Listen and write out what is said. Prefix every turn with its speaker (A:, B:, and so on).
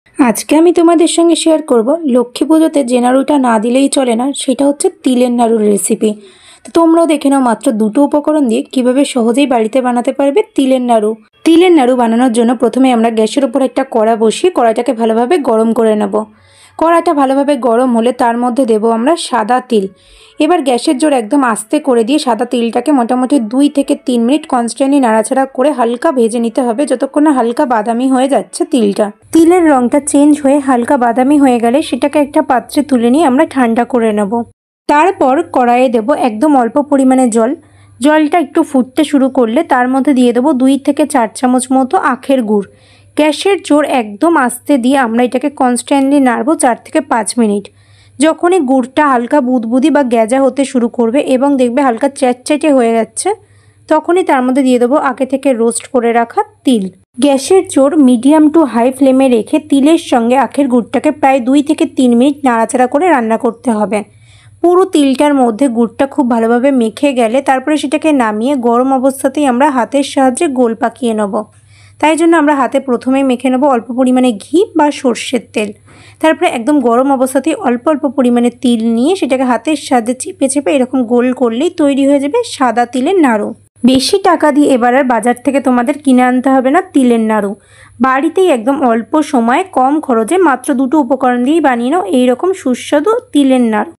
A: আজকে আমি তোমাদের সঙ্গে শেয়ার করব লক্ষ্মী পুজোতে যে নাড়ুটা না দিলেই চলে না, সেটা হচ্ছে তিলের নাড়ুর রেসিপি। তো তোমরাও দেখে নাও মাত্র দুটো উপকরণ দিয়ে কিভাবে সহজেই বাড়িতে বানাতে পারবে তিলের নাড়ু। তিলের নাড়ু বানানোর জন্য প্রথমে আমরা গ্যাসের উপর একটা কড়া বসিয়ে কড়াইটাকে ভালোভাবে গরম করে নেব। কড়াইটা ভালোভাবে গরম হলে তার মধ্যে দেব আমরা সাদা তিল। এবার গ্যাসের জোর একদম আস্তে করে দিয়ে সাদা তিলটাকে মোটামুটি 2 থেকে 3 মিনিট কনস্ট্যান্টলি নাড়াচাড়া করে হালকা ভেজে নিতে হবে, যতক্ষণ না হালকা বাদামি হয়ে যাচ্ছে তিলটা। তিলের রঙটা চেঞ্জ হয়ে হালকা বাদামি হয়ে গেলে সেটাকে একটা পাত্রে তুলে নিয়ে আমরা ঠান্ডা করে নেব। তারপর কড়াইয়ে দেব একদম অল্প পরিমাণে জল। জলটা একটু ফুটতে শুরু করলে তার মধ্যে দিয়ে দেবো 2 থেকে 4 চামচ মতো আখের গুড়। গ্যাসের জোর একদম আস্তে দিয়ে আমরা এটাকে কনস্ট্যান্টলি নাড়বো 4 থেকে 5 মিনিট। যখনই গুড়টা হালকা বুদবুদি বা গ্যাজা হতে শুরু করবে এবং দেখবে হালকা চ্যাটচ্যাটে হয়ে যাচ্ছে, তখনই তার মধ্যে দিয়ে দেবো আগে থেকে রোস্ট করে রাখা তিল। গ্যাসের জোর মিডিয়াম টু হাই ফ্লেমে রেখে তিলের সঙ্গে আখের গুড়টাকে প্রায় 2 থেকে 3 মিনিট নাড়াচাড়া করে রান্না করতে হবে। পুরো তিলটার মধ্যে গুড়টা খুব ভালোভাবে মেখে গেলে তারপরে সেটাকে নামিয়ে গরম অবস্থাতেই আমরা হাতের সাহায্যে গোল পাকিয়ে নেব। তাই জন্য আমরা হাতে প্রথমেই মেখে নেব অল্প পরিমাণে ঘি বা সর্ষের তেল। তারপরে একদম গরম অবস্থাতেই অল্প অল্প পরিমাণে তিল নিয়ে সেটাকে হাতের সাহায্যে চেপে চেপে এরকম গোল করলেই তৈরি হয়ে যাবে সাদা তিলের নাড়ু। বেশি টাকা দিয়ে এবার আর বাজার থেকে তোমাদের কিনে আনতে হবে না তিলের নাড়ু। বাড়িতেই একদম অল্প সময়ে কম খরচে মাত্র দুটো উপকরণ দিয়েই বানিয়ে নাও এইরকম সুস্বাদু তিলের নাড়ু।